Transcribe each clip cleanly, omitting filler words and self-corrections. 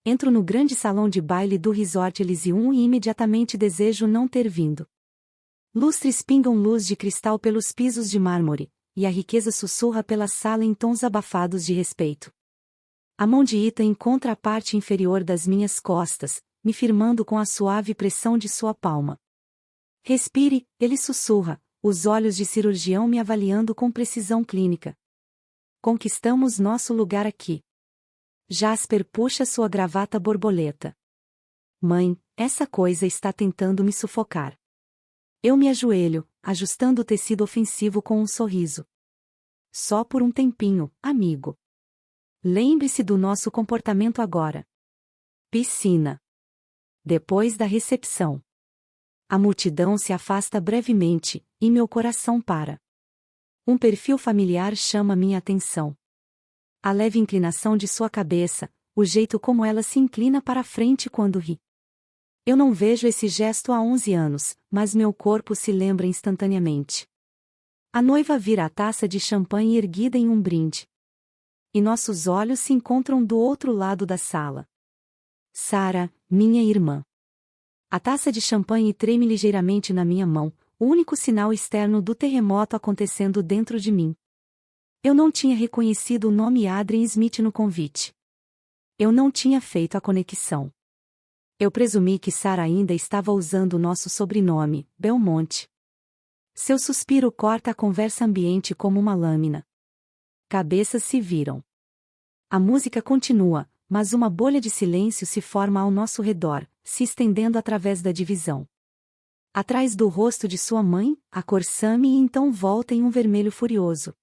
Entro no grande salão de baile do Resort Elysium e imediatamente desejo não ter vindo. Lustres pingam luz de cristal pelos pisos de mármore, e a riqueza sussurra pela sala em tons abafados de respeito. A mão de Ethan encontra a parte inferior das minhas costas, me firmando com a suave pressão de sua palma. Respire, ele sussurra, os olhos de cirurgião me avaliando com precisão clínica. Conquistamos nosso lugar aqui. Jasper puxa sua gravata borboleta. Mãe, essa coisa está tentando me sufocar. Eu me ajoelho, ajustando o tecido ofensivo com um sorriso. Só por um tempinho, amigo. Lembre-se do nosso comportamento agora. Piscina. Depois da recepção. A multidão se afasta brevemente, e meu coração para. Um perfil familiar chama minha atenção. A leve inclinação de sua cabeça, o jeito como ela se inclina para a frente quando ri. Eu não vejo esse gesto há 11 anos, mas meu corpo se lembra instantaneamente. A noiva vira a taça de champanhe erguida em um brinde. E nossos olhos se encontram do outro lado da sala. Sarah, minha irmã. A taça de champanhe treme ligeiramente na minha mão, o único sinal externo do terremoto acontecendo dentro de mim. Eu não tinha reconhecido o nome Adrian Smith no convite. Eu não tinha feito a conexão. Eu presumi que Sarah ainda estava usando o nosso sobrenome, Belmonte. Seu suspiro corta a conversa ambiente como uma lâmina. Cabeças se viram. A música continua, mas uma bolha de silêncio se forma ao nosso redor, se estendendo através da divisão. Atrás do rosto de sua mãe, a cor some e então volta em um vermelho furioso.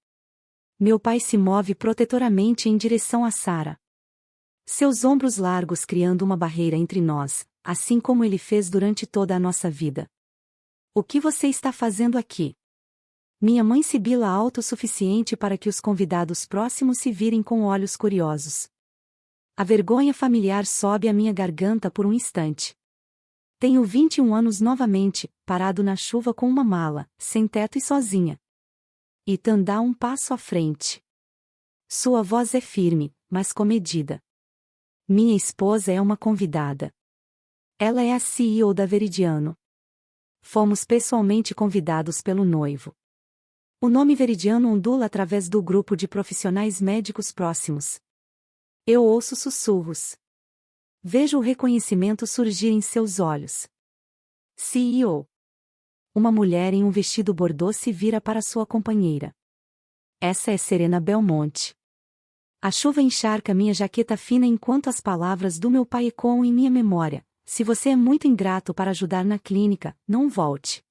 Meu pai se move protetoramente em direção a Sarah. Seus ombros largos criando uma barreira entre nós, assim como ele fez durante toda a nossa vida. O que você está fazendo aqui? Minha mãe sibila alto o suficiente para que os convidados próximos se virem com olhos curiosos. A vergonha familiar sobe à minha garganta por um instante. Tenho 21 anos novamente, parado na chuva com uma mala, sem teto e sozinha. Ethan dá um passo à frente. Sua voz é firme, mas comedida. Minha esposa é uma convidada. Ela é a CEO da Veridiano. Fomos pessoalmente convidados pelo noivo. O nome Veridiano ondula através do grupo de profissionais médicos próximos. Eu ouço sussurros. Vejo o reconhecimento surgir em seus olhos. CEO. Uma mulher em um vestido bordô se vira para sua companheira. Essa é Serena Belmonte. A chuva encharca minha jaqueta fina enquanto as palavras do meu pai ecoam em minha memória. Se você é muito ingrato para ajudar na clínica, não volte.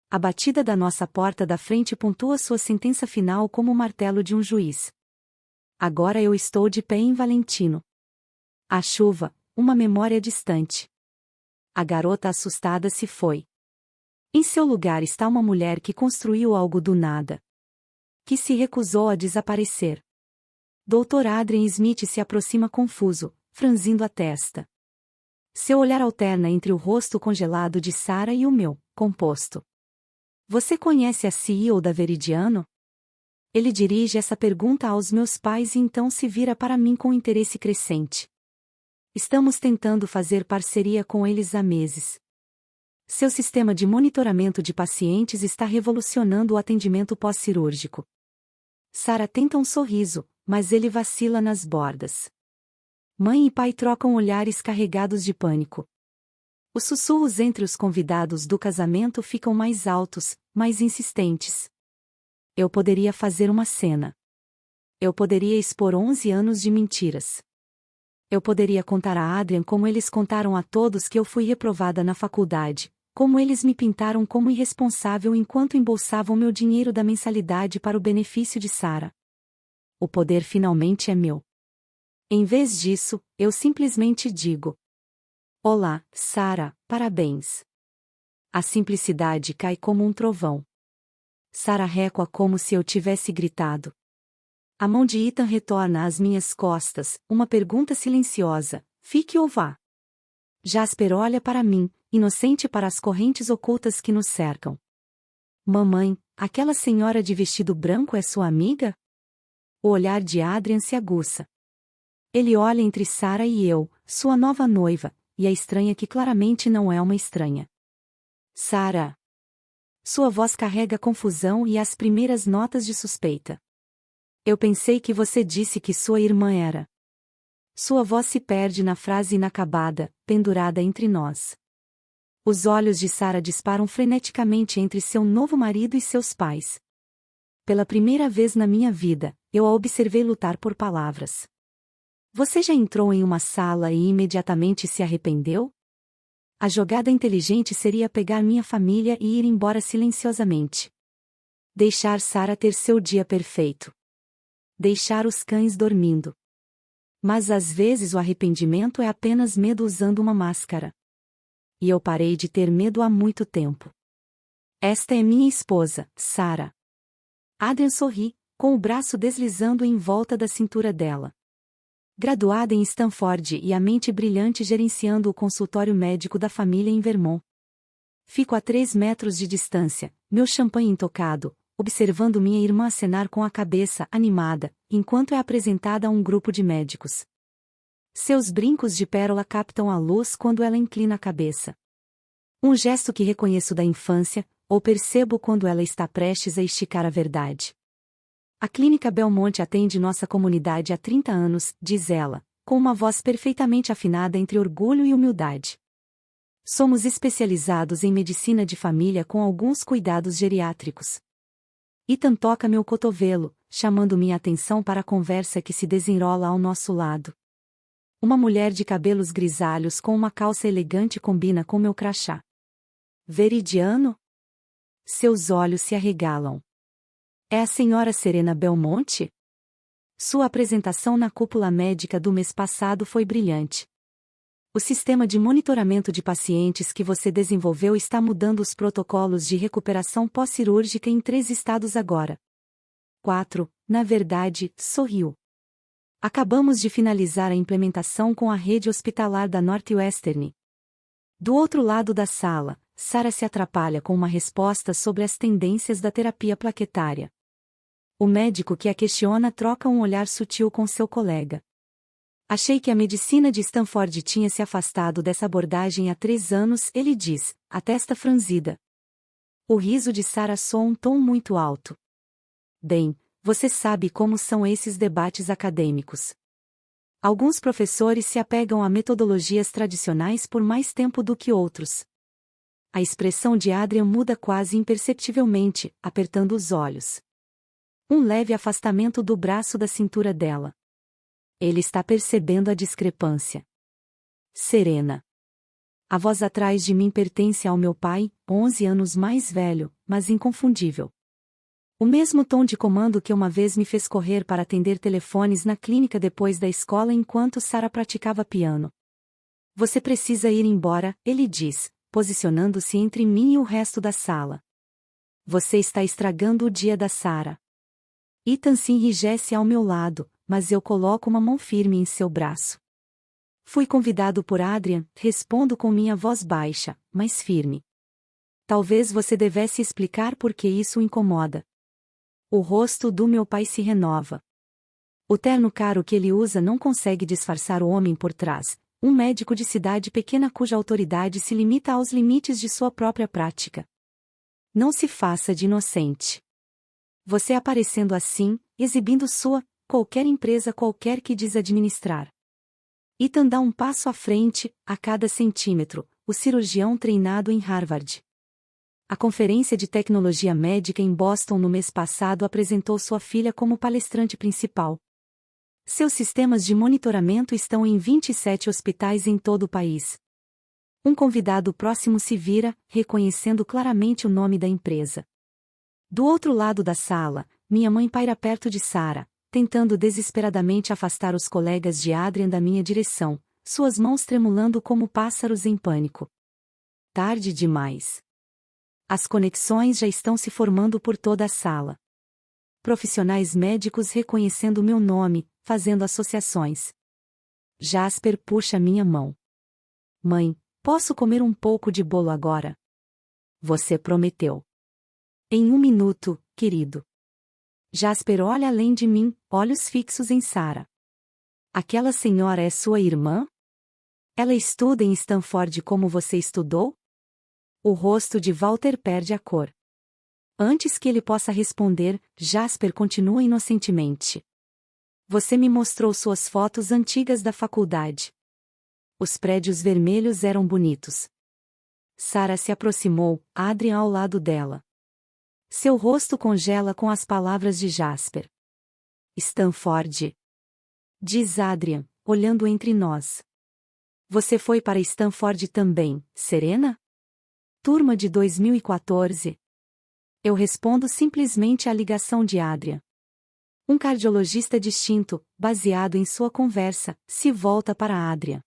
A batida da nossa porta da frente pontua sua sentença final como o martelo de um juiz. Agora eu estou de pé em Valentino. A chuva, uma memória distante. A garota assustada se foi. Em seu lugar está uma mulher que construiu algo do nada. Que se recusou a desaparecer. Dr. Adrian Smith se aproxima confuso, franzindo a testa. Seu olhar alterna entre o rosto congelado de Sarah e o meu, composto. Você conhece a CEO da Veridiano? Ele dirige essa pergunta aos meus pais e então se vira para mim com interesse crescente. Estamos tentando fazer parceria com eles há meses. Seu sistema de monitoramento de pacientes está revolucionando o atendimento pós-cirúrgico. Sarah tenta um sorriso, mas ele vacila nas bordas. Mãe e pai trocam olhares carregados de pânico. Os sussurros entre os convidados do casamento ficam mais altos, mais insistentes. Eu poderia fazer uma cena. Eu poderia expor 11 anos de mentiras. Eu poderia contar a Adrian como eles contaram a todos que eu fui reprovada na faculdade, como eles me pintaram como irresponsável enquanto embolsavam meu dinheiro da mensalidade para o benefício de Sarah. O poder finalmente é meu. Em vez disso, eu simplesmente digo: Olá, Sarah, parabéns. A simplicidade cai como um trovão. Sarah recua como se eu tivesse gritado. A mão de Ethan retorna às minhas costas, uma pergunta silenciosa: fique ou vá? Jasper olha para mim, inocente para as correntes ocultas que nos cercam. Mamãe, aquela senhora de vestido branco é sua amiga? O olhar de Adrian se aguça. Ele olha entre Sarah e eu, sua nova noiva, e a estranha que claramente não é uma estranha. Sarah. Sua voz carrega confusão e as primeiras notas de suspeita. Eu pensei que você disse que sua irmã era. Sua voz se perde na frase inacabada, pendurada entre nós. Os olhos de Sarah disparam freneticamente entre seu novo marido e seus pais. Pela primeira vez na minha vida, eu a observei lutar por palavras. Você já entrou em uma sala e imediatamente se arrependeu? A jogada inteligente seria pegar minha família e ir embora silenciosamente. Deixar Sarah ter seu dia perfeito. Deixar os cães dormindo. Mas às vezes o arrependimento é apenas medo usando uma máscara. E eu parei de ter medo há muito tempo. Esta é minha esposa, Sarah. Adrian sorri, com o braço deslizando em volta da cintura dela. Graduada em Stanford e a mente brilhante gerenciando o consultório médico da família em Vermont. Fico a 3 metros de distância, meu champanhe intocado, observando minha irmã acenar com a cabeça animada, enquanto é apresentada a um grupo de médicos. Seus brincos de pérola captam a luz quando ela inclina a cabeça. Um gesto que reconheço da infância, ou percebo quando ela está prestes a esticar a verdade. A Clínica Belmonte atende nossa comunidade há 30 anos, diz ela, com uma voz perfeitamente afinada entre orgulho e humildade. Somos especializados em medicina de família com alguns cuidados geriátricos. Ethan toca meu cotovelo, chamando minha atenção para a conversa que se desenrola ao nosso lado. Uma mulher de cabelos grisalhos com uma calça elegante combina com meu crachá. Veridiano? Seus olhos se arregalam. É a senhora Serena Belmonte? Sua apresentação na cúpula médica do mês passado foi brilhante. O sistema de monitoramento de pacientes que você desenvolveu está mudando os protocolos de recuperação pós-cirúrgica em 3 estados agora. 4, na verdade, sorriu. Acabamos de finalizar a implementação com a rede hospitalar da Northwestern. Do outro lado da sala, Sarah se atrapalha com uma resposta sobre as tendências da terapia plaquetária. O médico que a questiona troca um olhar sutil com seu colega. Achei que a medicina de Stanford tinha se afastado dessa abordagem há 3 anos, ele diz, a testa franzida. O riso de Sarah soa um tom muito alto. Bem, você sabe como são esses debates acadêmicos. Alguns professores se apegam a metodologias tradicionais por mais tempo do que outros. A expressão de Adrian muda quase imperceptivelmente, apertando os olhos. Um leve afastamento do braço da cintura dela. Ele está percebendo a discrepância. Serena. A voz atrás de mim pertence ao meu pai, 11 anos mais velho, mas inconfundível. O mesmo tom de comando que uma vez me fez correr para atender telefones na clínica depois da escola enquanto Sarah praticava piano. Você precisa ir embora, ele diz, posicionando-se entre mim e o resto da sala. Você está estragando o dia da Sarah. Ethan se enrijece ao meu lado, mas eu coloco uma mão firme em seu braço. Fui convidado por Adrian, respondo com minha voz baixa, mas firme. Talvez você devesse explicar por que isso o incomoda. O rosto do meu pai se renova. O terno caro que ele usa não consegue disfarçar o homem por trás, um médico de cidade pequena cuja autoridade se limita aos limites de sua própria prática. Não se faça de inocente. Você aparecendo assim, exibindo qualquer empresa qualquer que diz administrar. Ethan dá um passo à frente, a cada centímetro, o cirurgião treinado em Harvard. A Conferência de Tecnologia Médica em Boston no mês passado apresentou sua filha como palestrante principal. Seus sistemas de monitoramento estão em 27 hospitais em todo o país. Um convidado próximo se vira, reconhecendo claramente o nome da empresa. Do outro lado da sala, minha mãe paira perto de Sarah, tentando desesperadamente afastar os colegas de Adrian da minha direção, suas mãos tremulando como pássaros em pânico. Tarde demais. As conexões já estão se formando por toda a sala. Profissionais médicos reconhecendo meu nome, fazendo associações. Jasper puxa minha mão. Mãe, posso comer um pouco de bolo agora? Você prometeu. Em 1 minuto, querido. Jasper olha além de mim, olhos fixos em Sarah. Aquela senhora é sua irmã? Ela estuda em Stanford como você estudou? O rosto de Walter perde a cor. Antes que ele possa responder, Jasper continua inocentemente. Você me mostrou suas fotos antigas da faculdade. Os prédios vermelhos eram bonitos. Sarah se aproximou, Adrian ao lado dela. Seu rosto congela com as palavras de Jasper. Stanford. Diz Adrian, olhando entre nós. Você foi para Stanford também, Serena? Turma de 2014. Eu respondo simplesmente à ligação de Adrian. Um cardiologista distinto, baseado em sua conversa, se volta para Adrian.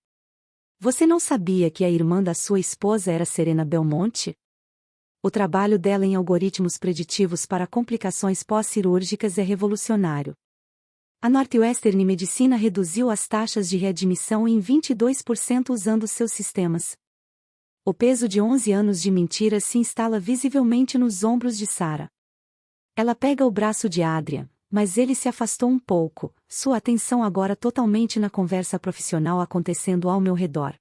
Você não sabia que a irmã da sua esposa era Serena Belmonte? O trabalho dela em algoritmos preditivos para complicações pós-cirúrgicas é revolucionário. A Northwestern Medicina reduziu as taxas de readmissão em 22% usando seus sistemas. O peso de 11 anos de mentiras se instala visivelmente nos ombros de Sarah. Ela pega o braço de Adrian, mas ele se afastou um pouco, sua atenção agora totalmente na conversa profissional acontecendo ao meu redor.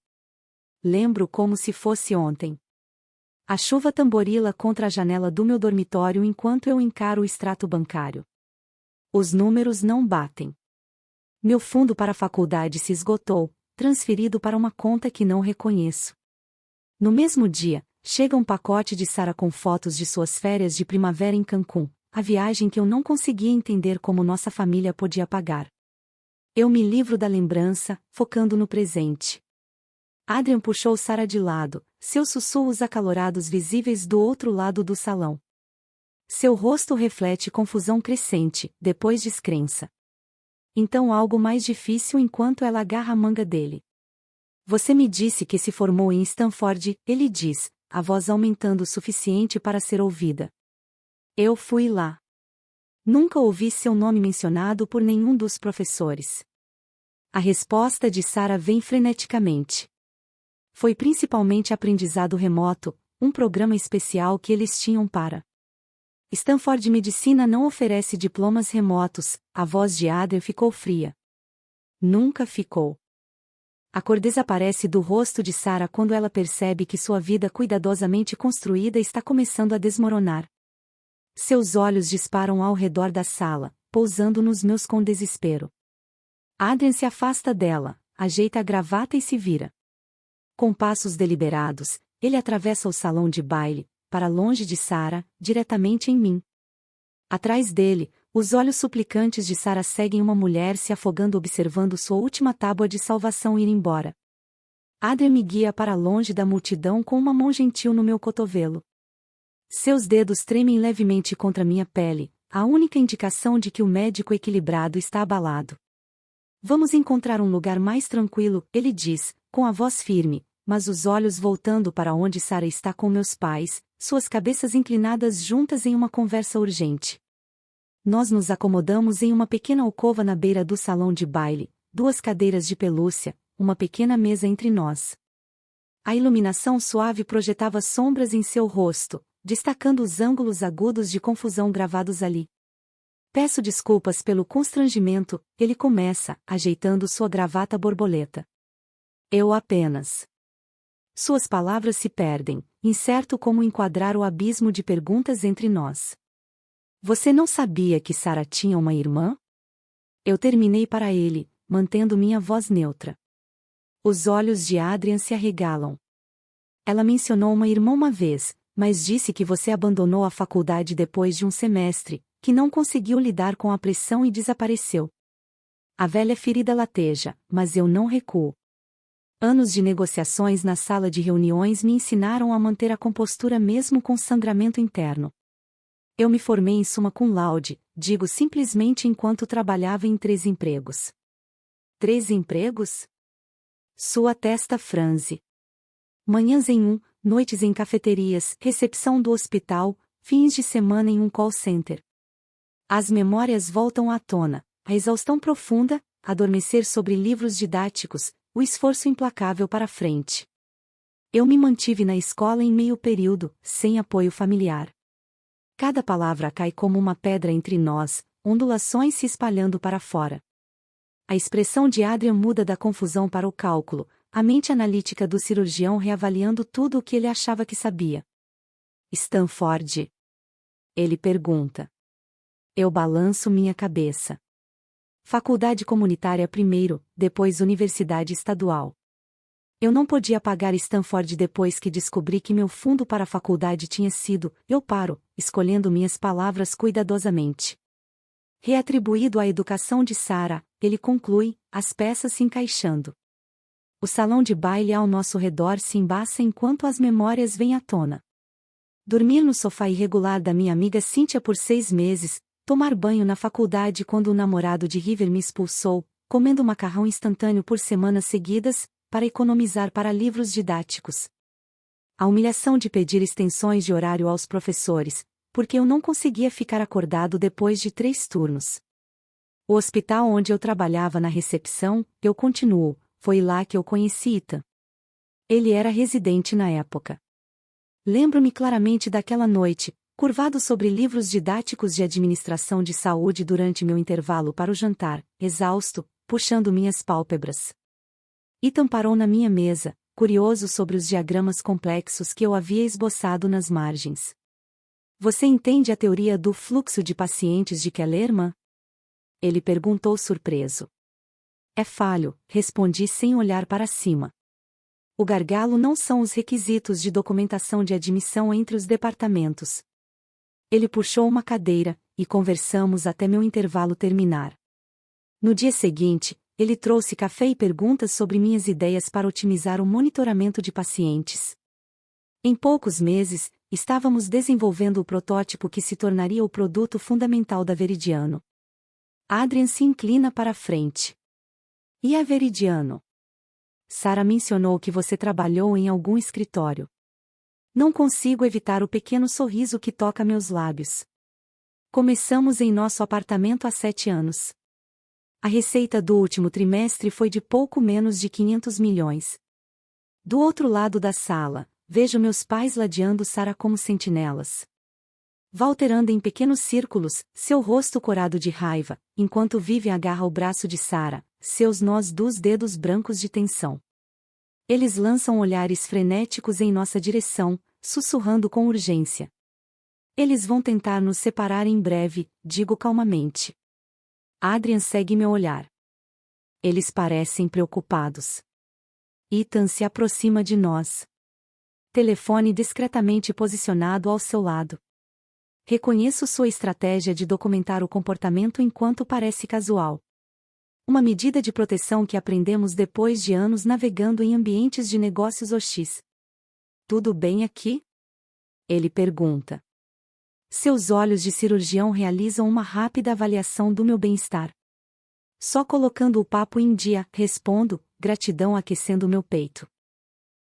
Lembro como se fosse ontem. A chuva tamborila contra a janela do meu dormitório enquanto eu encaro o extrato bancário. Os números não batem. Meu fundo para a faculdade se esgotou, transferido para uma conta que não reconheço. No mesmo dia, chega um pacote de Sarah com fotos de suas férias de primavera em Cancún, a viagem que eu não conseguia entender como nossa família podia pagar. Eu me livro da lembrança, focando no presente. Adrian puxou Sarah de lado, seus sussurros acalorados visíveis do outro lado do salão. Seu rosto reflete confusão crescente, depois descrença. Então algo mais difícil enquanto ela agarra a manga dele. Você me disse que se formou em Stanford, ele diz, a voz aumentando o suficiente para ser ouvida. Eu fui lá. Nunca ouvi seu nome mencionado por nenhum dos professores. A resposta de Sarah vem freneticamente. Foi principalmente aprendizado remoto, um programa especial que eles tinham para. Stanford Medicina não oferece diplomas remotos, a voz de Adrian ficou fria. Nunca ficou. A cor desaparece do rosto de Sarah quando ela percebe que sua vida cuidadosamente construída está começando a desmoronar. Seus olhos disparam ao redor da sala, pousando nos meus com desespero. Adrian se afasta dela, ajeita a gravata e se vira. Com passos deliberados, ele atravessa o salão de baile, para longe de Sarah, diretamente em mim. Atrás dele, os olhos suplicantes de Sarah seguem uma mulher se afogando observando sua última tábua de salvação ir embora. Adrian me guia para longe da multidão com uma mão gentil no meu cotovelo. Seus dedos tremem levemente contra minha pele, a única indicação de que o médico equilibrado está abalado. Vamos encontrar um lugar mais tranquilo, ele diz, com a voz firme, mas os olhos voltando para onde Sarah está com meus pais, suas cabeças inclinadas juntas em uma conversa urgente. Nós nos acomodamos em uma pequena alcova na beira do salão de baile, 2 cadeiras de pelúcia, uma pequena mesa entre nós. A iluminação suave projetava sombras em seu rosto, destacando os ângulos agudos de confusão gravados ali. Peço desculpas pelo constrangimento, ele começa, ajeitando sua gravata borboleta. Eu apenas. Suas palavras se perdem, incerto como enquadrar o abismo de perguntas entre nós. Você não sabia que Sarah tinha uma irmã? Eu terminei para ele, mantendo minha voz neutra. Os olhos de Adrian se arregalam. Ela mencionou uma irmã uma vez, mas disse que você abandonou a faculdade depois de um semestre, que não conseguiu lidar com a pressão e desapareceu. A velha ferida lateja, mas eu não recuo. Anos de negociações na sala de reuniões me ensinaram a manter a compostura mesmo com sangramento interno. Eu me formei em summa cum laude, digo simplesmente enquanto trabalhava em 3 empregos. 3 empregos? Sua testa franze. Manhãs em um, noites em cafeterias, recepção do hospital, fins de semana em um call center. As memórias voltam à tona, a exaustão profunda, adormecer sobre livros didáticos, o esforço implacável para frente. Eu me mantive na escola em meio período, sem apoio familiar. Cada palavra cai como uma pedra entre nós, ondulações se espalhando para fora. A expressão de Adrian muda da confusão para o cálculo, a mente analítica do cirurgião reavaliando tudo o que ele achava que sabia. Stanford? Ele pergunta. Eu balanço minha cabeça. Faculdade comunitária primeiro, depois universidade estadual. Eu não podia pagar Stanford depois que descobri que meu fundo para a faculdade tinha sido, eu paro, escolhendo minhas palavras cuidadosamente. Reatribuído à educação de Sarah, ele conclui, as peças se encaixando. O salão de baile ao nosso redor se embaça enquanto as memórias vêm à tona. Dormir no sofá irregular da minha amiga Cynthia por 6 meses, tomar banho na faculdade quando o namorado de River me expulsou, comendo macarrão instantâneo por semanas seguidas, para economizar para livros didáticos. A humilhação de pedir extensões de horário aos professores, porque eu não conseguia ficar acordado depois de 3 turnos. O hospital onde eu trabalhava na recepção, eu continuo, foi lá que eu conheci Ethan. Ele era residente na época. Lembro-me claramente daquela noite, curvado sobre livros didáticos de administração de saúde durante meu intervalo para o jantar, exausto, puxando minhas pálpebras. Ethan parou na minha mesa, curioso sobre os diagramas complexos que eu havia esboçado nas margens. Você entende a teoria do fluxo de pacientes de Kellerman? Ele perguntou surpreso. É falho, respondi sem olhar para cima. O gargalo não são os requisitos de documentação de admissão entre os departamentos. Ele puxou uma cadeira, e conversamos até meu intervalo terminar. No dia seguinte, ele trouxe café e perguntas sobre minhas ideias para otimizar o monitoramento de pacientes. Em poucos meses, estávamos desenvolvendo o protótipo que se tornaria o produto fundamental da Veridiano. Adrian se inclina para a frente. E a Veridiano? Sarah mencionou que você trabalhou em algum escritório. Não consigo evitar o pequeno sorriso que toca meus lábios. Começamos em nosso apartamento há 7 anos. A receita do último trimestre foi de pouco menos de 500 milhões. Do outro lado da sala, vejo meus pais ladeando Sarah como sentinelas. Walter anda em pequenos círculos, seu rosto corado de raiva, enquanto Vivian agarra o braço de Sarah, seus nós dos dedos brancos de tensão. Eles lançam olhares frenéticos em nossa direção, sussurrando com urgência. Eles vão tentar nos separar em breve, digo calmamente. Adrian segue meu olhar. Eles parecem preocupados. Ethan se aproxima de nós. Telefone discretamente posicionado ao seu lado. Reconheço sua estratégia de documentar o comportamento enquanto parece casual. Uma medida de proteção que aprendemos depois de anos navegando em ambientes de negócios hostis. Tudo bem aqui? Ele pergunta. Seus olhos de cirurgião realizam uma rápida avaliação do meu bem-estar. Só colocando o papo em dia, respondo, gratidão aquecendo meu peito.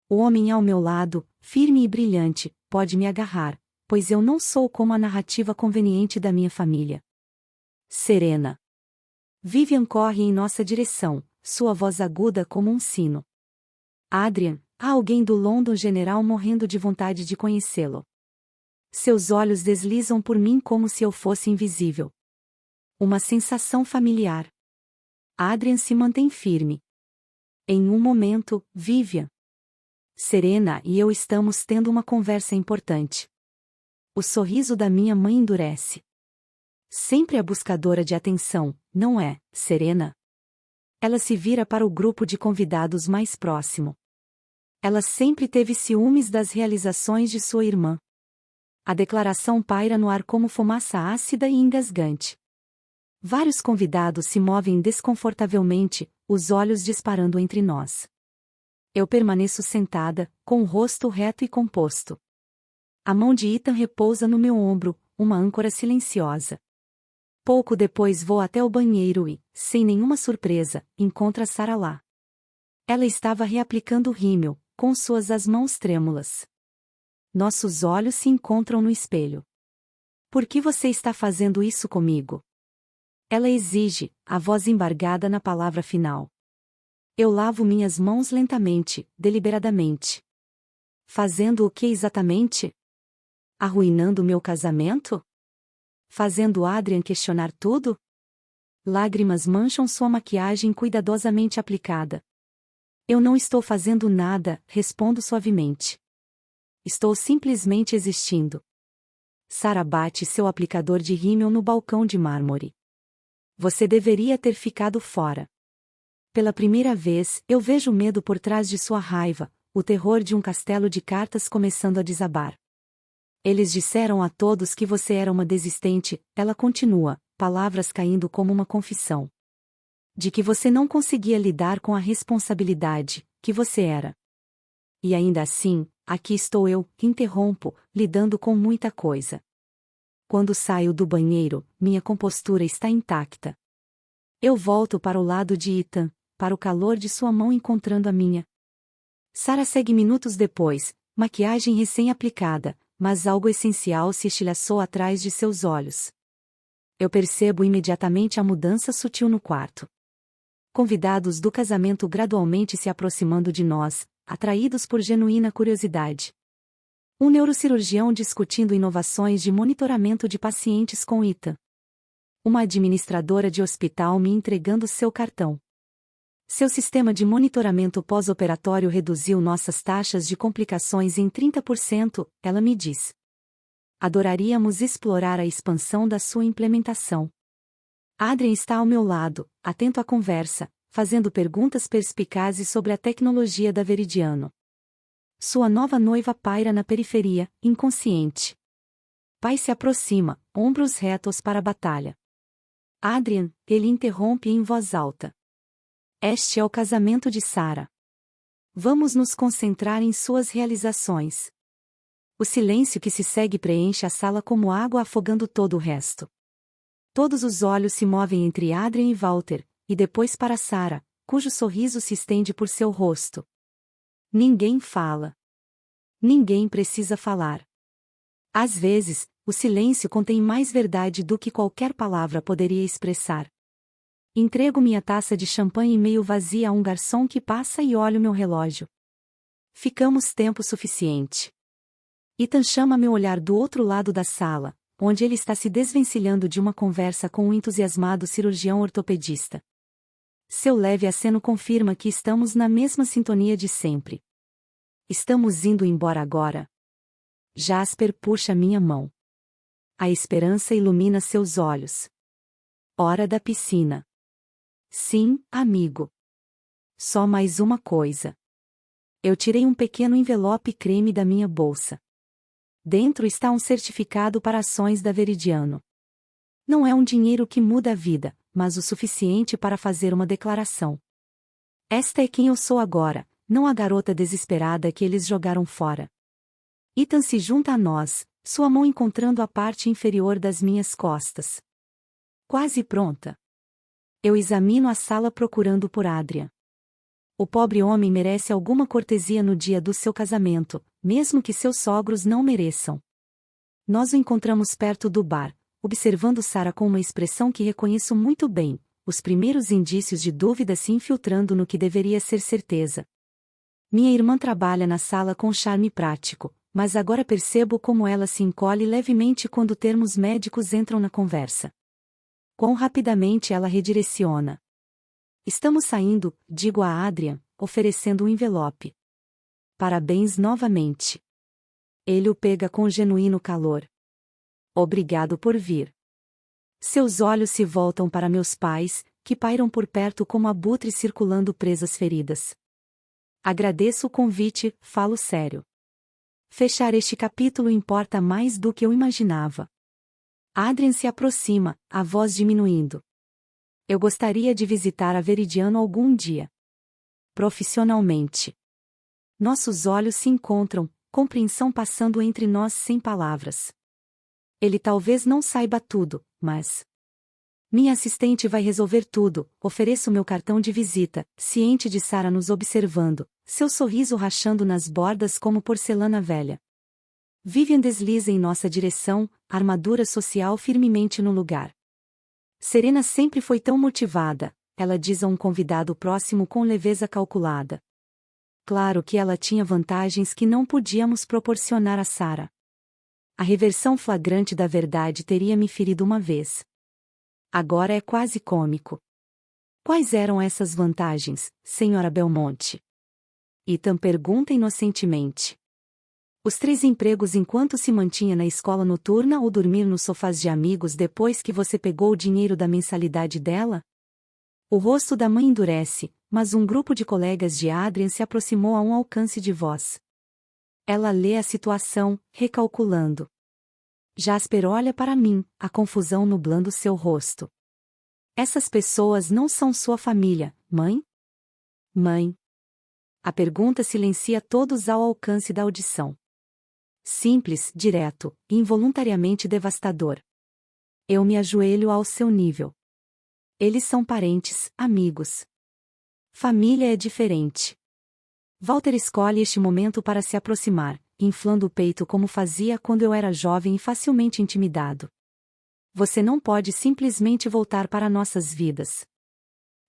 O homem ao meu lado, firme e brilhante, pode me agarrar, pois eu não sou como a narrativa conveniente da minha família. Serena. Vivian corre em nossa direção, sua voz aguda como um sino. Adrian, há alguém do London General morrendo de vontade de conhecê-lo. Seus olhos deslizam por mim como se eu fosse invisível. Uma sensação familiar. Adrian se mantém firme. Em um momento, Vivian. Serena e eu estamos tendo uma conversa importante. O sorriso da minha mãe endurece. Sempre a buscadora de atenção, não é, Serena? Ela se vira para o grupo de convidados mais próximo. Ela sempre teve ciúmes das realizações de sua irmã. A declaração paira no ar como fumaça ácida e engasgante. Vários convidados se movem desconfortavelmente, os olhos disparando entre nós. Eu permaneço sentada, com o rosto reto e composto. A mão de Ethan repousa no meu ombro, uma âncora silenciosa. Pouco depois vou até o banheiro e, sem nenhuma surpresa, encontro Sarah lá. Ela estava reaplicando o rímel, com suas as mãos trêmulas. Nossos olhos se encontram no espelho. Por que você está fazendo isso comigo? Ela exige, a voz embargada na palavra final. Eu lavo minhas mãos lentamente, deliberadamente. Fazendo o que exatamente? Arruinando meu casamento? Fazendo Adrian questionar tudo? Lágrimas mancham sua maquiagem cuidadosamente aplicada. Eu não estou fazendo nada, respondo suavemente. Estou simplesmente existindo. Sara bate seu aplicador de rímel no balcão de mármore. Você deveria ter ficado fora. Pela primeira vez, eu vejo o medo por trás de sua raiva, o terror de um castelo de cartas começando a desabar. Eles disseram a todos que você era uma desistente, ela continua, palavras caindo como uma confissão. De que você não conseguia lidar com a responsabilidade, que você era. E ainda assim, aqui estou eu, interrompo, lidando com muita coisa. Quando saio do banheiro, minha compostura está intacta. Eu volto para o lado de Ethan, para o calor de sua mão encontrando a minha. Sara segue minutos depois, maquiagem recém-aplicada, mas algo essencial se estilhaçou atrás de seus olhos. Eu percebo imediatamente a mudança sutil no quarto. Convidados do casamento gradualmente se aproximando de nós, atraídos por genuína curiosidade. Um neurocirurgião discutindo inovações de monitoramento de pacientes com Ethan. Uma administradora de hospital me entregando seu cartão. Seu sistema de monitoramento pós-operatório reduziu nossas taxas de complicações em 30%, ela me diz. Adoraríamos explorar a expansão da sua implementação. Adrian está ao meu lado, atento à conversa, fazendo perguntas perspicazes sobre a tecnologia da Veridiano. Sua nova noiva paira na periferia, inconsciente. Pai se aproxima, ombros retos para a batalha. Adrian, ele interrompe em voz alta. Este é o casamento de Sara. Vamos nos concentrar em suas realizações. O silêncio que se segue preenche a sala como água afogando todo o resto. Todos os olhos se movem entre Adrian e Walter, e depois para Sara, cujo sorriso se estende por seu rosto. Ninguém fala. Ninguém precisa falar. Às vezes, o silêncio contém mais verdade do que qualquer palavra poderia expressar. Entrego minha taça de champanhe meio vazia a um garçom que passa e olho meu relógio. Ficamos tempo suficiente. Ethan chama meu olhar do outro lado da sala, onde ele está se desvencilhando de uma conversa com um entusiasmado cirurgião ortopedista. Seu leve aceno confirma que estamos na mesma sintonia de sempre. Estamos indo embora agora. Jasper puxa minha mão. A esperança ilumina seus olhos. Hora da piscina. Sim, amigo. Só mais uma coisa. Eu tirei um pequeno envelope creme da minha bolsa. Dentro está um certificado para ações da Veridiano. Não é um dinheiro que muda a vida, mas o suficiente para fazer uma declaração. Esta é quem eu sou agora, não a garota desesperada que eles jogaram fora. Ethan se junta a nós, sua mão encontrando a parte inferior das minhas costas. Quase pronta. Eu examino a sala procurando por Adrian. O pobre homem merece alguma cortesia no dia do seu casamento, mesmo que seus sogros não mereçam. Nós o encontramos perto do bar, observando Sara com uma expressão que reconheço muito bem, os primeiros indícios de dúvida se infiltrando no que deveria ser certeza. Minha irmã trabalha na sala com charme prático, mas agora percebo como ela se encolhe levemente quando termos médicos entram na conversa. Quão rapidamente ela redireciona. Estamos saindo, digo a Adrian, oferecendo um envelope. Parabéns novamente. Ele o pega com genuíno calor. Obrigado por vir. Seus olhos se voltam para meus pais, que pairam por perto como abutres circulando presas feridas. Agradeço o convite, falo sério. Fechar este capítulo importa mais do que eu imaginava. Adrian se aproxima, a voz diminuindo. Eu gostaria de visitar a Veridiano algum dia. Profissionalmente. Nossos olhos se encontram, compreensão passando entre nós sem palavras. Ele talvez não saiba tudo, mas... Minha assistente vai resolver tudo, ofereço meu cartão de visita, ciente de Sara nos observando, seu sorriso rachando nas bordas como porcelana velha. Vivian desliza em nossa direção, armadura social firmemente no lugar. Serena sempre foi tão motivada, ela diz a um convidado próximo com leveza calculada. Claro que ela tinha vantagens que não podíamos proporcionar a Sara. A reversão flagrante da verdade teria me ferido uma vez. Agora é quase cômico. Quais eram essas vantagens, senhora Belmonte? Ethan pergunta inocentemente. Os 3 empregos enquanto se mantinha na escola noturna ou dormir nos sofás de amigos depois que você pegou o dinheiro da mensalidade dela? O rosto da mãe endurece, mas um grupo de colegas de Adrian se aproximou a um alcance de voz. Ela lê a situação, recalculando. Jasper olha para mim, a confusão nublando seu rosto. Essas pessoas não são sua família, mãe? Mãe. A pergunta silencia todos ao alcance da audição. Simples, direto, involuntariamente devastador. Eu me ajoelho ao seu nível. Eles são parentes, amigos. Família é diferente. Walter escolhe este momento para se aproximar, inflando o peito como fazia quando eu era jovem e facilmente intimidado. Você não pode simplesmente voltar para nossas vidas.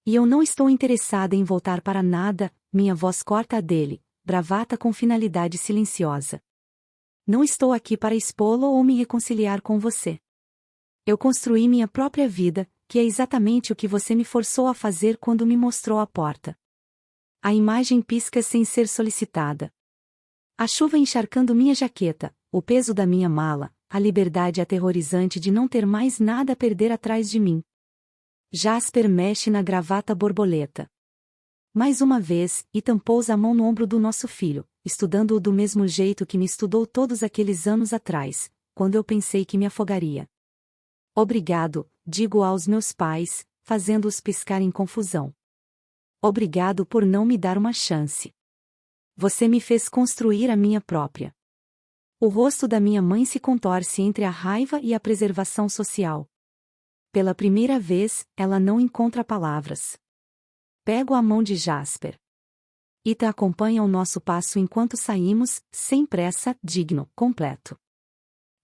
E eu não estou interessada em voltar para nada, minha voz corta a dele, bravata com finalidade silenciosa. Não estou aqui para expô-lo ou me reconciliar com você. Eu construí minha própria vida, que é exatamente o que você me forçou a fazer quando me mostrou a porta. A imagem pisca sem ser solicitada. A chuva encharcando minha jaqueta, o peso da minha mala, a liberdade aterrorizante de não ter mais nada a perder atrás de mim. Jasper mexe na gravata borboleta. Mais uma vez, Ethan pousa a mão no ombro do nosso filho, estudando-o do mesmo jeito que me estudou todos aqueles anos atrás, quando eu pensei que me afogaria. Obrigado, digo aos meus pais, fazendo-os piscar em confusão. Obrigado por não me dar uma chance. Você me fez construir a minha própria. O rosto da minha mãe se contorce entre a raiva e a preservação social. Pela primeira vez, ela não encontra palavras. Pego a mão de Jasper. Ethan acompanha o nosso passo enquanto saímos, sem pressa, digno, completo.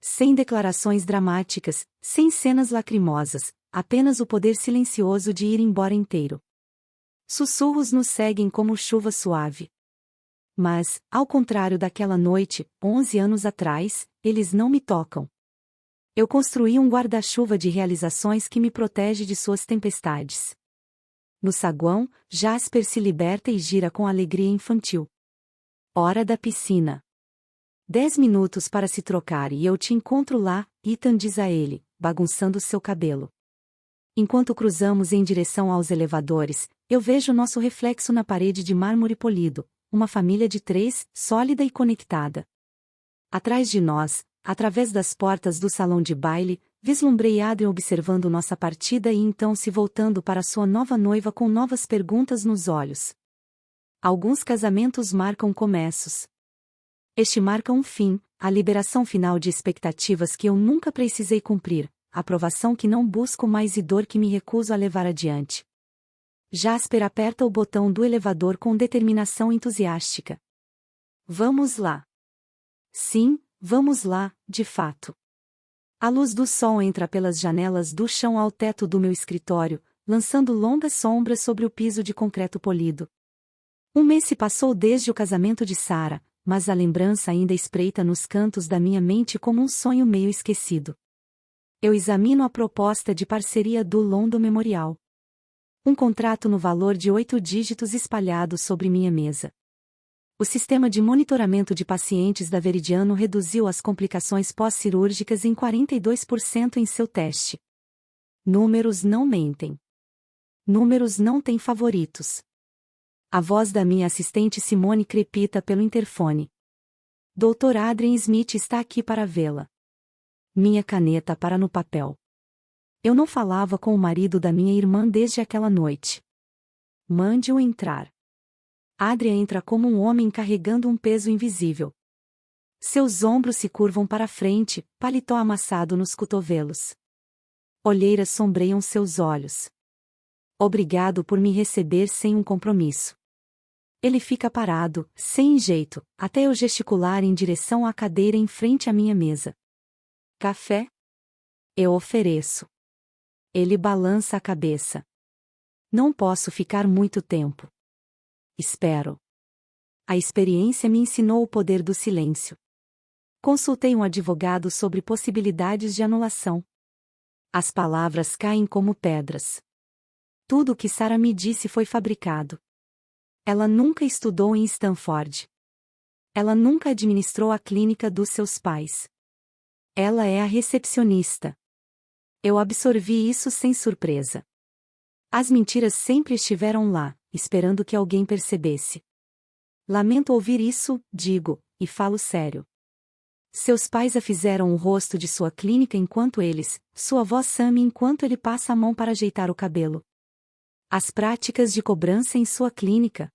Sem declarações dramáticas, sem cenas lacrimosas, apenas o poder silencioso de ir embora inteiro. Sussurros nos seguem como chuva suave. Mas, ao contrário daquela noite, 11 anos atrás, eles não me tocam. Eu construí um guarda-chuva de realizações que me protege de suas tempestades. No saguão, Jasper se liberta e gira com alegria infantil. Hora da piscina. 10 minutos para se trocar e eu te encontro lá, Ethan diz a ele, bagunçando seu cabelo. Enquanto cruzamos em direção aos elevadores, eu vejo nosso reflexo na parede de mármore polido, uma família de 3, sólida e conectada. Atrás de nós, através das portas do salão de baile, vislumbrei Adrian observando nossa partida e então se voltando para sua nova noiva com novas perguntas nos olhos. Alguns casamentos marcam começos. Este marca um fim, a liberação final de expectativas que eu nunca precisei cumprir, aprovação que não busco mais e dor que me recuso a levar adiante. Jasper aperta o botão do elevador com determinação entusiástica. Vamos lá. Sim, vamos lá, de fato. A luz do sol entra pelas janelas do chão ao teto do meu escritório, lançando longas sombras sobre o piso de concreto polido. Um mês se passou desde o casamento de Sarah, mas a lembrança ainda espreita nos cantos da minha mente como um sonho meio esquecido. Eu examino a proposta de parceria do London Memorial. Um contrato no valor de 8 dígitos espalhado sobre minha mesa. O sistema de monitoramento de pacientes da Veridiano reduziu as complicações pós-cirúrgicas em 42% em seu teste. Números não mentem. Números não têm favoritos. A voz da minha assistente Simone crepita pelo interfone. Dr. Adrian Smith está aqui para vê-la. Minha caneta para no papel. Eu não falava com o marido da minha irmã desde aquela noite. Mande-o entrar. Adrian entra como um homem carregando um peso invisível. Seus ombros se curvam para frente, paletó amassado nos cotovelos. Olheiras sombreiam seus olhos. Obrigado por me receber sem um compromisso. Ele fica parado, sem jeito, até eu gesticular em direção à cadeira em frente à minha mesa. Café? Eu ofereço. Ele balança a cabeça. Não posso ficar muito tempo. Espero. A experiência me ensinou o poder do silêncio. Consultei um advogado sobre possibilidades de anulação. As palavras caem como pedras. Tudo o que Sarah me disse foi fabricado. Ela nunca estudou em Stanford. Ela nunca administrou a clínica dos seus pais. Ela é a recepcionista. Eu absorvi isso sem surpresa. As mentiras sempre estiveram lá, esperando que alguém percebesse. Lamento ouvir isso, digo, e falo sério. Seus pais a fizeram o rosto de sua clínica enquanto sua avó Sammy enquanto ele passa a mão para ajeitar o cabelo. As práticas de cobrança em sua clínica.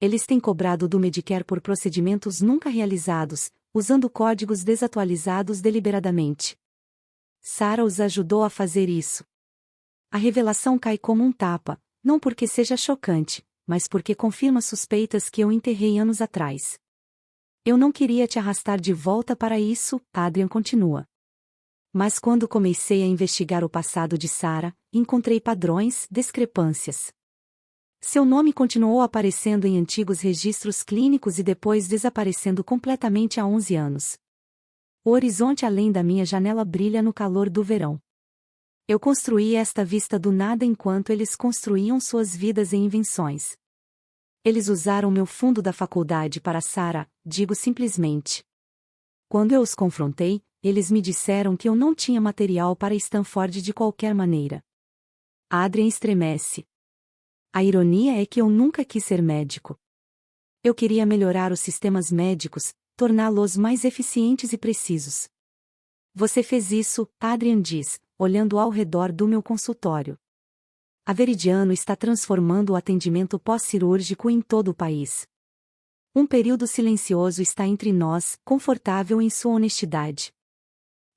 Eles têm cobrado do Medicare por procedimentos nunca realizados, usando códigos desatualizados deliberadamente. Sarah os ajudou a fazer isso. A revelação cai como um tapa, não porque seja chocante, mas porque confirma suspeitas que eu enterrei anos atrás. Eu não queria te arrastar de volta para isso, Adrian continua. Mas quando comecei a investigar o passado de Sarah, encontrei padrões, discrepâncias. Seu nome continuou aparecendo em antigos registros clínicos e depois desaparecendo completamente há 11 anos. O horizonte além da minha janela brilha no calor do verão. Eu construí esta vista do nada enquanto eles construíam suas vidas em invenções. Eles usaram meu fundo da faculdade para Sarah, digo simplesmente. Quando eu os confrontei, eles me disseram que eu não tinha material para Stanford de qualquer maneira. Adrian estremece. A ironia é que eu nunca quis ser médico. Eu queria melhorar os sistemas médicos, torná-los mais eficientes e precisos. Você fez isso, Adrian diz, olhando ao redor do meu consultório. A Veridiano está transformando o atendimento pós-cirúrgico em todo o país. Um período silencioso está entre nós, confortável em sua honestidade.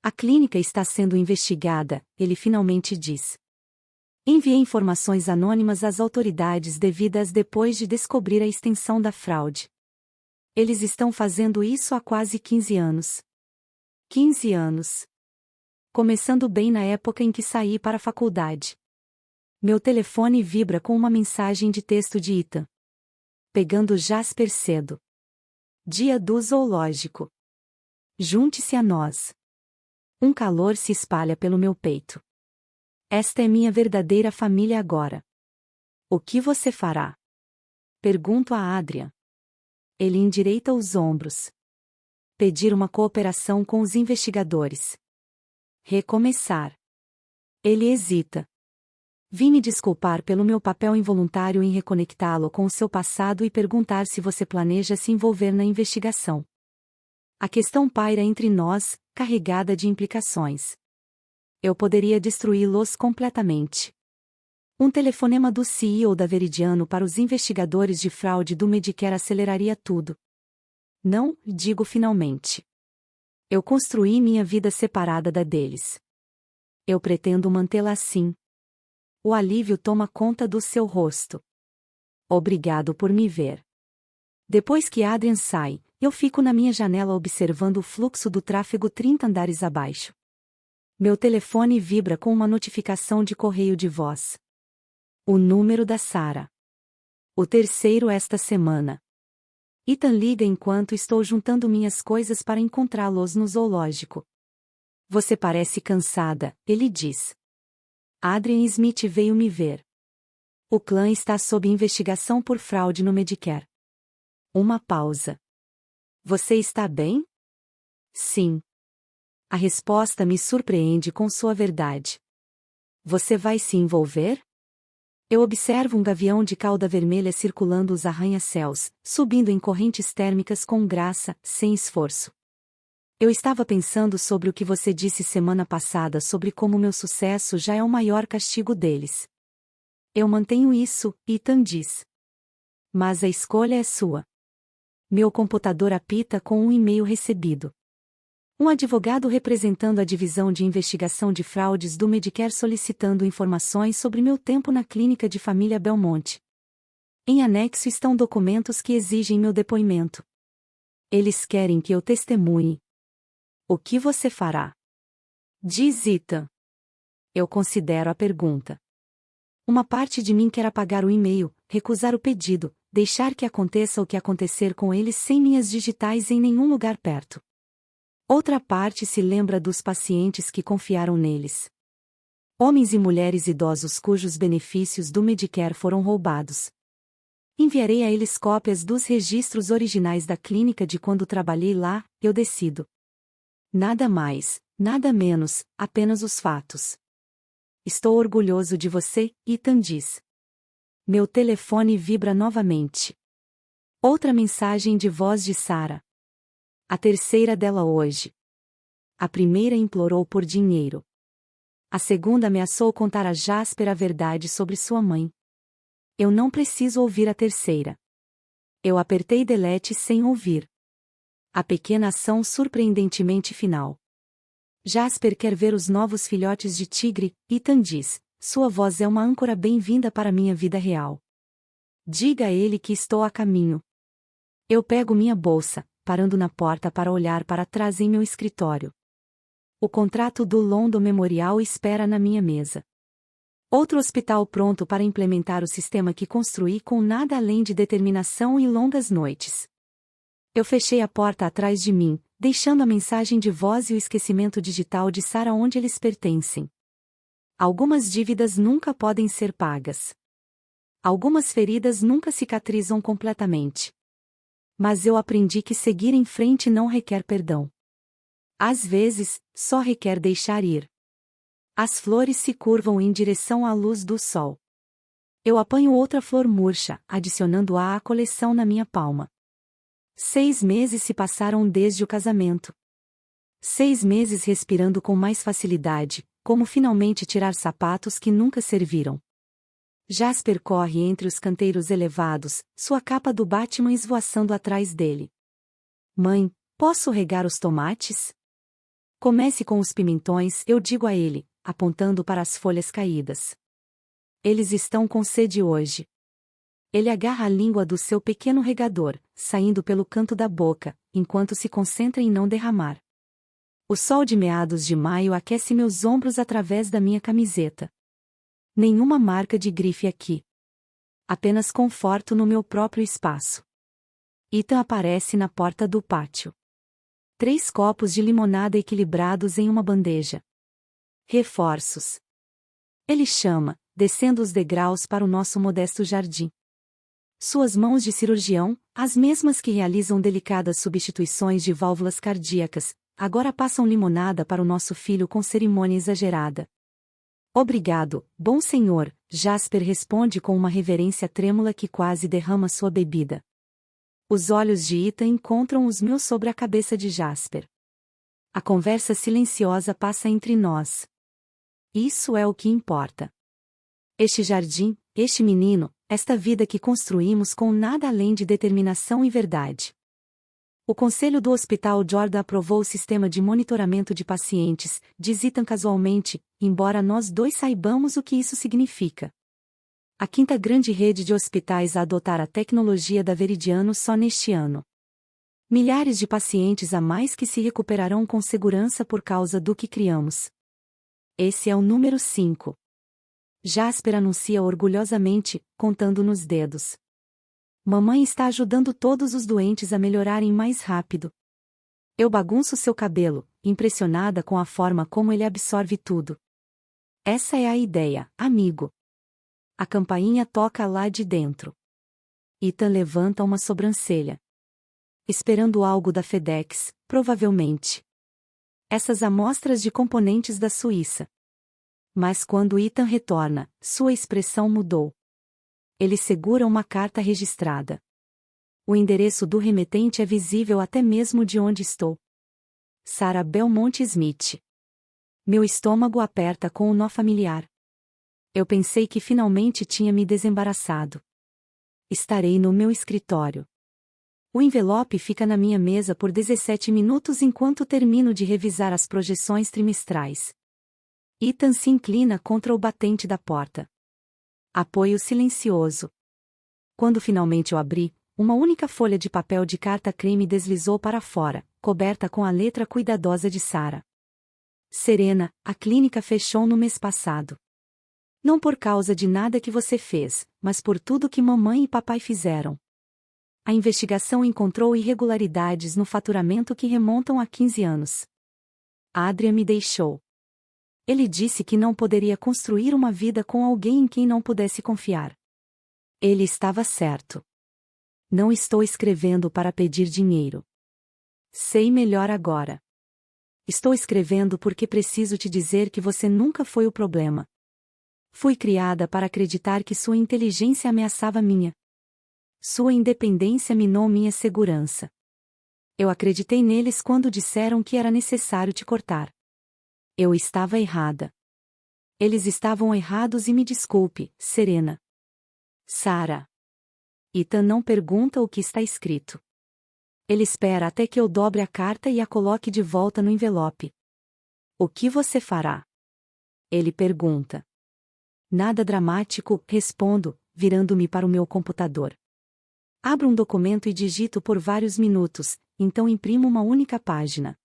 A clínica está sendo investigada, ele finalmente diz. Enviei informações anônimas às autoridades devidas depois de descobrir a extensão da fraude. Eles estão fazendo isso há quase 15 anos. 15 anos. Começando bem na época em que saí para a faculdade. Meu telefone vibra com uma mensagem de texto de Ethan. Pegando Jasper cedo. Dia do zoológico. Junte-se a nós. Um calor se espalha pelo meu peito. Esta é minha verdadeira família agora. O que você fará? Pergunto a Adrian. Ele endireita os ombros. Pedir uma cooperação com os investigadores. Recomeçar. Ele hesita. Vim me desculpar pelo meu papel involuntário em reconectá-lo com o seu passado e perguntar se você planeja se envolver na investigação. A questão paira entre nós, carregada de implicações. Eu poderia destruí-los completamente. Um telefonema do CEO da Veridiano para os investigadores de fraude do Medicare aceleraria tudo. Não, digo finalmente. Eu construí minha vida separada da deles. Eu pretendo mantê-la assim. O alívio toma conta do seu rosto. Obrigado por me ver. Depois que Adrian sai, eu fico na minha janela observando o fluxo do tráfego 30 andares abaixo. Meu telefone vibra com uma notificação de correio de voz. O número da Sarah. O terceiro esta semana. Ethan liga enquanto estou juntando minhas coisas para encontrá-los no zoológico. Você parece cansada, ele diz. Adrian Smith veio me ver. O clã está sob investigação por fraude no Medicare. Uma pausa. Você está bem? Sim. A resposta me surpreende com sua verdade. Você vai se envolver? Eu observo um gavião de cauda vermelha circulando os arranha-céus, subindo em correntes térmicas com graça, sem esforço. Eu estava pensando sobre o que você disse semana passada sobre como meu sucesso já é o maior castigo deles. Eu mantenho isso, Ethan diz. Mas a escolha é sua. Meu computador apita com um e-mail recebido. Um advogado representando a divisão de investigação de fraudes do Medicare solicitando informações sobre meu tempo na clínica de família Belmonte. Em anexo estão documentos que exigem meu depoimento. Eles querem que eu testemunhe. O que você fará? Diz Ethan. Eu considero a pergunta. Uma parte de mim quer apagar o e-mail, recusar o pedido, deixar que aconteça o que acontecer com eles sem minhas digitais em nenhum lugar perto. Outra parte se lembra dos pacientes que confiaram neles. Homens e mulheres idosos cujos benefícios do Medicare foram roubados. Enviarei a eles cópias dos registros originais da clínica de quando trabalhei lá, eu decido. Nada mais, nada menos, apenas os fatos. Estou orgulhoso de você, Ethan diz. Meu telefone vibra novamente. Outra mensagem de voz de Sarah. A terceira dela hoje. A primeira implorou por dinheiro. A segunda ameaçou contar a Jasper a verdade sobre sua mãe. Eu não preciso ouvir a terceira. Eu apertei delete sem ouvir. A pequena ação surpreendentemente final. Jasper quer ver os novos filhotes de tigre, Ethan diz. Sua voz é uma âncora bem-vinda para minha vida real. Diga a ele que estou a caminho. Eu pego minha bolsa, parando na porta para olhar para trás em meu escritório. O contrato do London Memorial espera na minha mesa. Outro hospital pronto para implementar o sistema que construí com nada além de determinação e longas noites. Eu fechei a porta atrás de mim, deixando a mensagem de voz e o esquecimento digital de Sarah onde eles pertencem. Algumas dívidas nunca podem ser pagas. Algumas feridas nunca cicatrizam completamente. Mas eu aprendi que seguir em frente não requer perdão. Às vezes, só requer deixar ir. As flores se curvam em direção à luz do sol. Eu apanho outra flor murcha, adicionando-a à coleção na minha palma. 6 meses se passaram desde o casamento. 6 meses respirando com mais facilidade, como finalmente tirar sapatos que nunca serviram. Jasper corre entre os canteiros elevados, sua capa do Batman esvoaçando atrás dele. Mãe, posso regar os tomates? Comece com os pimentões, eu digo a ele, apontando para as folhas caídas. Eles estão com sede hoje. Ele agarra a língua do seu pequeno regador, saindo pelo canto da boca, enquanto se concentra em não derramar. O sol de meados de maio aquece meus ombros através da minha camiseta. Nenhuma marca de grife aqui. Apenas conforto no meu próprio espaço. Ethan aparece na porta do pátio. 3 copos de limonada equilibrados em uma bandeja. Reforços. Ele chama, descendo os degraus para o nosso modesto jardim. Suas mãos de cirurgião, as mesmas que realizam delicadas substituições de válvulas cardíacas, agora passam limonada para o nosso filho com cerimônia exagerada. Obrigado, bom senhor, Jasper responde com uma reverência trêmula que quase derrama sua bebida. Os olhos de Ethan encontram os meus sobre a cabeça de Jasper. A conversa silenciosa passa entre nós. Isso é o que importa. Este jardim, este menino, esta vida que construímos com nada além de determinação e verdade. O conselho do Hospital Jordan aprovou o sistema de monitoramento de pacientes, diz Ethan casualmente, embora nós dois saibamos o que isso significa. A 5ª grande rede de hospitais a adotar a tecnologia da Veridiano só neste ano. Milhares de pacientes a mais que se recuperarão com segurança por causa do que criamos. Esse é o número 5. Jasper anuncia orgulhosamente, contando nos dedos. Mamãe está ajudando todos os doentes a melhorarem mais rápido. Eu bagunço seu cabelo, impressionada com a forma como ele absorve tudo. Essa é a ideia, amigo. A campainha toca lá de dentro. Ethan levanta uma sobrancelha. Esperando algo da FedEx, provavelmente. Essas amostras de componentes da Suíça. Mas quando Ethan retorna, sua expressão mudou. Ele segura uma carta registrada. O endereço do remetente é visível até mesmo de onde estou. Sarah Belmont Smith. Meu estômago aperta com o nó familiar. Eu pensei que finalmente tinha me desembaraçado. Estarei no meu escritório. O envelope fica na minha mesa por 17 minutos enquanto termino de revisar as projeções trimestrais. Ethan se inclina contra o batente da porta. Apoio silencioso. Quando finalmente eu abri, uma única folha de papel de carta creme deslizou para fora, coberta com a letra cuidadosa de Sarah. Serena, a clínica fechou no mês passado. Não por causa de nada que você fez, mas por tudo que mamãe e papai fizeram. A investigação encontrou irregularidades no faturamento que remontam a 15 anos. Adrian me deixou. Ele disse que não poderia construir uma vida com alguém em quem não pudesse confiar. Ele estava certo. Não estou escrevendo para pedir dinheiro. Sei melhor agora. Estou escrevendo porque preciso te dizer que você nunca foi o problema. Fui criada para acreditar que sua inteligência ameaçava minha. Sua independência minou minha segurança. Eu acreditei neles quando disseram que era necessário te cortar. Eu estava errada. Eles estavam errados e me desculpe, Serena. Sarah. Ethan não pergunta o que está escrito. Ele espera até que eu dobre a carta e a coloque de volta no envelope. O que você fará? Ele pergunta. Nada dramático, respondo, virando-me para o meu computador. Abro um documento e digito por vários minutos, então imprimo uma única página.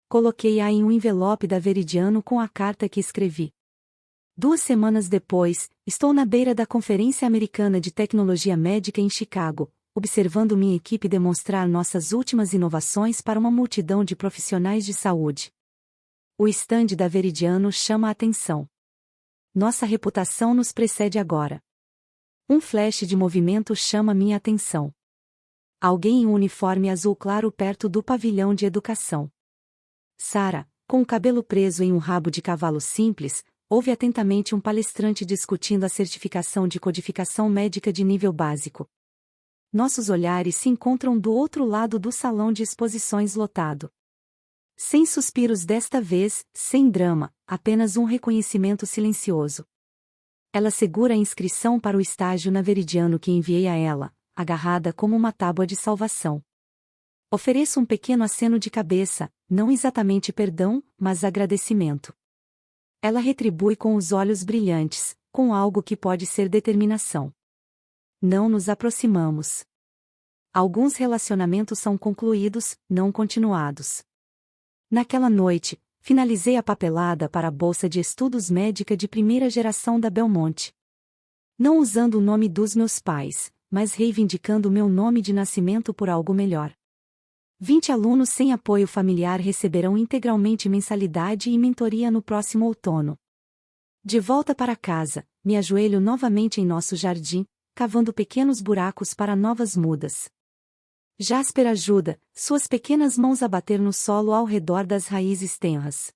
Coloquei-a em um envelope da Veridiano com a carta que escrevi. 2 semanas depois, estou na beira da Conferência Americana de Tecnologia Médica em Chicago, observando minha equipe demonstrar nossas últimas inovações para uma multidão de profissionais de saúde. O estande da Veridiano chama a atenção. Nossa reputação nos precede agora. Um flash de movimento chama minha atenção. Alguém em um uniforme azul claro perto do pavilhão de educação. Sarah, com o cabelo preso em um rabo de cavalo simples, ouve atentamente um palestrante discutindo a certificação de codificação médica de nível básico. Nossos olhares se encontram do outro lado do salão de exposições lotado. Sem suspiros desta vez, sem drama, apenas um reconhecimento silencioso. Ela segura a inscrição para o estágio na Veridiano que enviei a ela, agarrada como uma tábua de salvação. Ofereço um pequeno aceno de cabeça, não exatamente perdão, mas agradecimento. Ela retribui com os olhos brilhantes, com algo que pode ser determinação. Não nos aproximamos. Alguns relacionamentos são concluídos, não continuados. Naquela noite, finalizei a papelada para a bolsa de estudos médica de primeira geração da Belmont. Não usando o nome dos meus pais, mas reivindicando meu nome de nascimento por algo melhor. 20 alunos sem apoio familiar receberão integralmente mensalidade e mentoria no próximo outono. De volta para casa, me ajoelho novamente em nosso jardim, cavando pequenos buracos para novas mudas. Jasper ajuda, suas pequenas mãos a bater no solo ao redor das raízes tenras.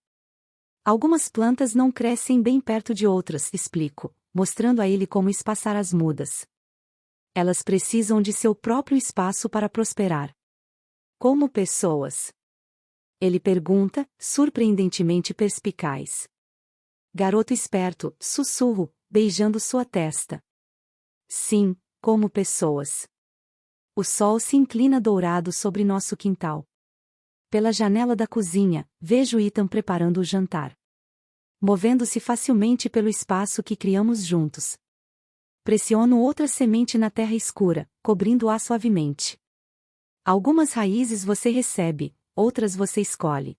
Algumas plantas não crescem bem perto de outras, explico, mostrando a ele como espaçar as mudas. Elas precisam de seu próprio espaço para prosperar. Como pessoas. Ele pergunta, surpreendentemente perspicaz. Garoto esperto, sussurro, beijando sua testa. Sim, como pessoas. O sol se inclina dourado sobre nosso quintal. Pela janela da cozinha, vejo Ethan preparando o jantar. Movendo-se facilmente pelo espaço que criamos juntos. Pressiono outra semente na terra escura, cobrindo-a suavemente. Algumas raízes você recebe, outras você escolhe.